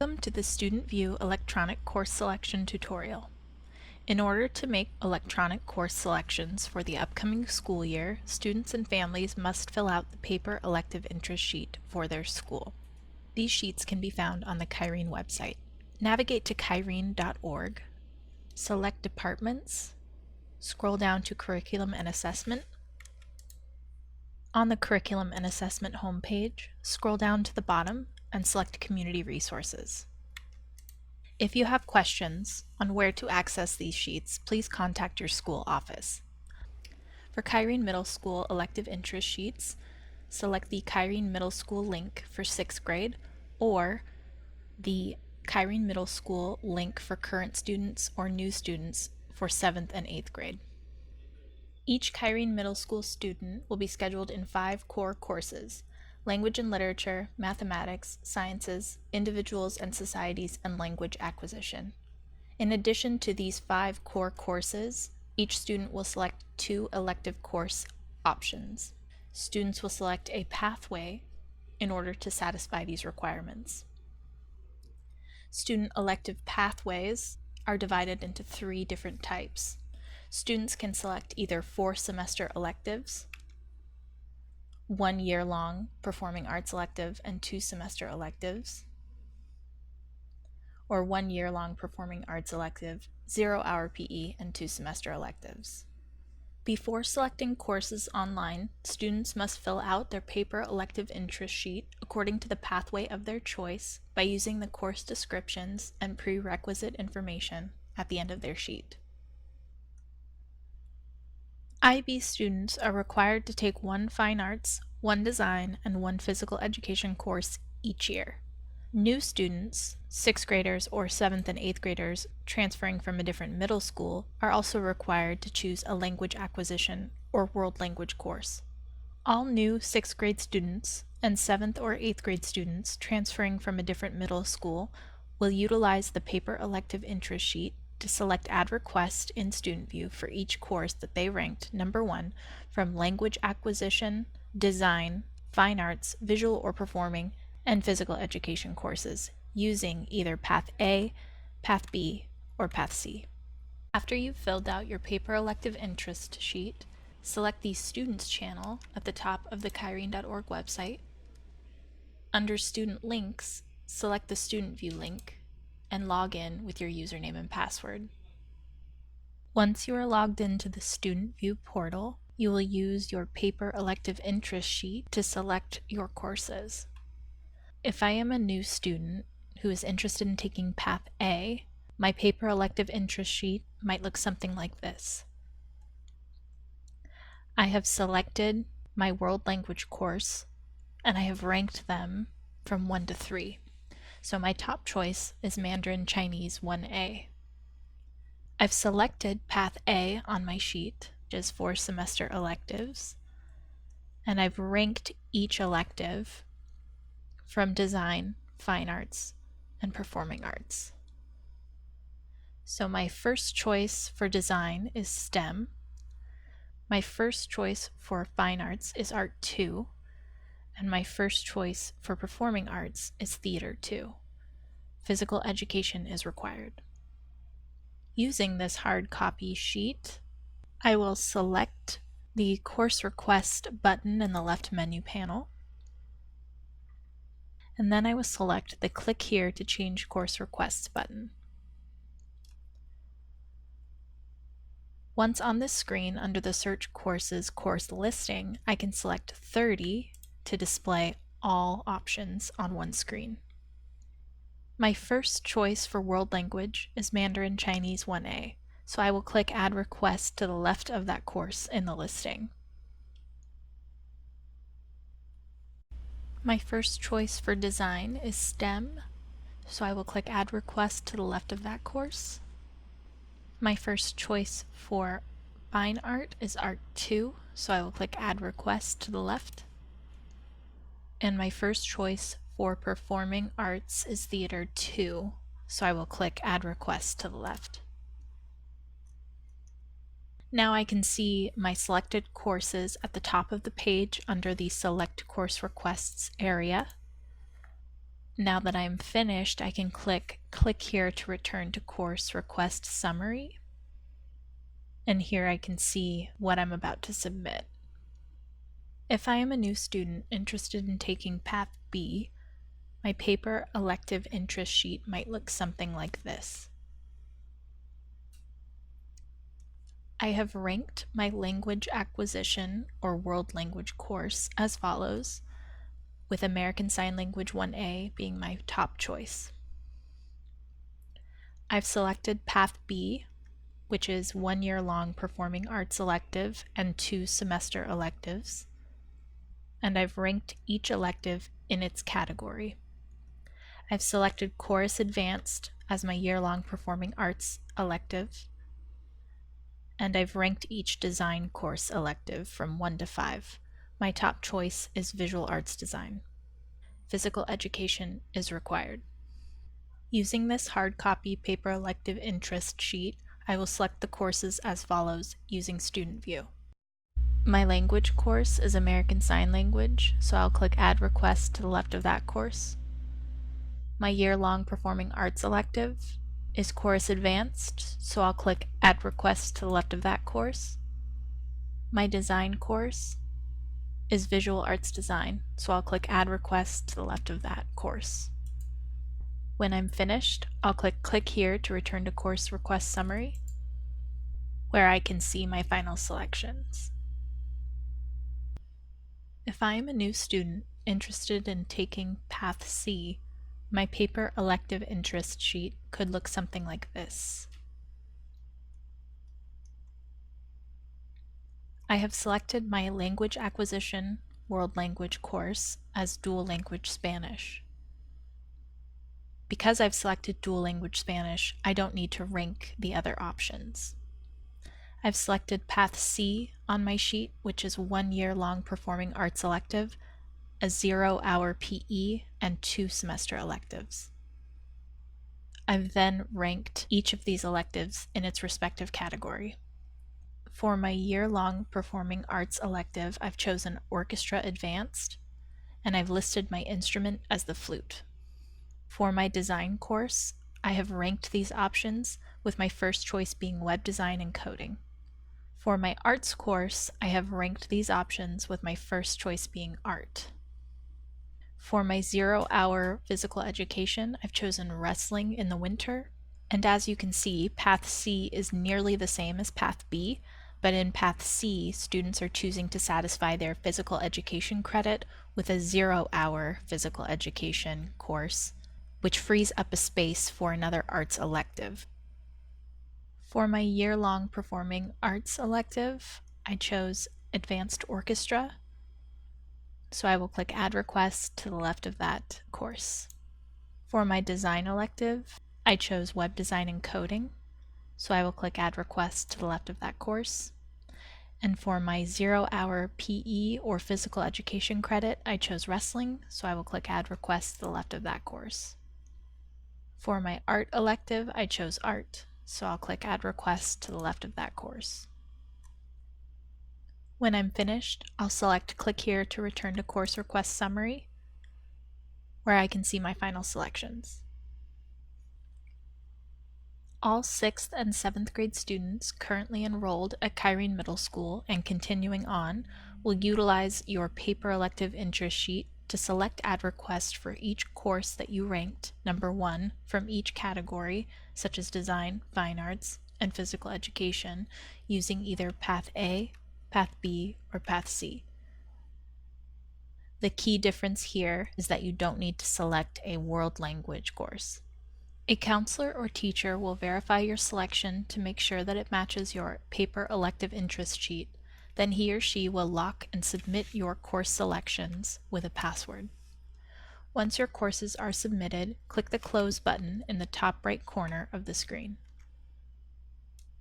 Welcome to the Student View electronic course selection tutorial. In order to make electronic course selections for the upcoming school year, students and families must fill out the paper elective interest sheet for their school. These sheets can be found on the Kyrene website. Navigate to kyrene.org, select Departments, scroll down to Curriculum and Assessment. On the Curriculum and Assessment homepage, scroll down to the bottom and select Community Resources. If you have questions on where to access these sheets, please contact your school office. For Kyrene Middle School elective interest sheets, select the Kyrene Middle School link for 6th grade or the Kyrene Middle School link for current students or new students for 7th and 8th grade. Each Kyrene Middle School student will be scheduled in 5 core courses: Language and Literature, Mathematics, Sciences, Individuals and Societies, and Language Acquisition. In addition to these 5 core courses, each student will select 2 elective course options. Students will select a pathway in order to satisfy these requirements. Student elective pathways are divided into 3 different types. Students can select either 4-semester electives, 1-year-long performing arts elective and 2-semester electives, or 1-year-long performing arts elective, 0-hour PE, and 2-semester electives. Before selecting courses online, students must fill out their paper elective interest sheet according to the pathway of their choice by using the course descriptions and prerequisite information at the end of their sheet. IB students are required to take 1 fine arts, 1 design, and 1 physical education course each year. New students, 6th graders or 7th and 8th graders transferring from a different middle school, are also required to choose a language acquisition or world language course. All new 6th grade students and 7th or 8th grade students transferring from a different middle school will utilize the paper elective interest sheet to select Add Request in Student View for each course that they ranked number 1 from Language Acquisition, Design, Fine Arts, Visual or Performing, and Physical Education courses using either Path A, Path B, or Path C. After you've filled out your paper elective interest sheet, select the Students channel at the top of the kyrene.org website. Under Student Links, select the Student View link and log in with your username and password. Once you are logged into the Student View portal, you will use your paper elective interest sheet to select your courses. If I am a new student who is interested in taking Path A, my paper elective interest sheet might look something like this. I have selected my world language course and I have ranked them from 1 to 3. So my top choice is Mandarin Chinese 1A. I've selected Path A on my sheet, which is 4-semester electives, and I've ranked each elective from Design, Fine Arts, and Performing Arts. So my first choice for Design is STEM. My first choice for Fine Arts is Art 2. And my first choice for Performing Arts is Theater 2. Physical education is required. Using this hard copy sheet, I will select the Course Request button in the left menu panel, and then I will select the Click Here to Change Course Requests button. Once on this screen, under the Search Courses course listing, I can select 30 to display all options on one screen. My first choice for world language is Mandarin Chinese 1A, so I will click Add Request to the left of that course in the listing. My first choice for design is STEM, so I will click Add Request to the left of that course. My first choice for Fine Art is Art 2, so I will click Add Request to the left. And my first choice for Performing Arts is Theater 2, so I will click Add Request to the left. Now I can see my selected courses at the top of the page under the Select Course Requests area. Now that I'm finished, I can click here to return to course request summary. And here I can see what I'm about to submit. If I am a new student interested in taking Path B, my paper elective interest sheet might look something like this. I have ranked my language acquisition or world language course as follows, with American Sign Language 1A being my top choice. I've selected Path B, which is 1 year long performing arts elective and 2 semester electives, and I've ranked each elective in its category. I've selected Chorus Advanced as my year-long performing arts elective, and I've ranked each design course elective from 1 to 5. My top choice is Visual Arts Design. Physical education is required. Using this hard copy paper elective interest sheet, I will select the courses as follows using Student View. My language course is American Sign Language, so I'll click Add Request to the left of that course. My year-long performing arts elective is Chorus Advanced, so I'll click Add Request to the left of that course. My design course is Visual Arts Design, so I'll click Add Request to the left of that course. When I'm finished, I'll click here to return to course request summary, where I can see my final selections. If I am a new student interested in taking Path C, my paper elective interest sheet could look something like this. I have selected my language acquisition world language course as dual language Spanish. Because I've selected dual language Spanish, I don't need to rank the other options. I've selected Path C on my sheet, which is 1 year long performing arts elective, a 0-hour PE, and 2 semester electives. I've then ranked each of these electives in its respective category. For my year-long performing arts elective, I've chosen Orchestra Advanced, and I've listed my instrument as the flute. For my design course, I have ranked these options, with my first choice being web design and coding. For my arts course, I have ranked these options, with my first choice being art. For my 0-hour physical education, I've chosen wrestling in the winter, and as you can see, Path C is nearly the same as Path B, but in Path C, students are choosing to satisfy their physical education credit with a 0-hour physical education course, which frees up a space for another arts elective. For my year-long performing arts elective, I chose Advanced Orchestra, so I will click Add Request to the left of that course. For my design elective, I chose Web Design and Coding, so I will click Add Request to the left of that course. And for my 0-hour PE or physical education credit, I chose Wrestling, so I will click Add Request to the left of that course. For my art elective, I chose Art, so I'll click Add Request to the left of that course. When I'm finished, I'll select Click here to return to Course Request Summary, where I can see my final selections. All 6th and 7th grade students currently enrolled at Kyrene Middle School and continuing on will utilize your paper elective interest sheet to select Add Request for each course that you ranked number 1 from each category, such as Design, Fine Arts, and Physical Education, using either Path A, Path B, or Path C. The key difference here is that you don't need to select a world language course. A counselor or teacher will verify your selection to make sure that it matches your paper elective interest sheet. Then he or she will lock and submit your course selections with a password. Once your courses are submitted, click the Close button in the top right corner of the screen.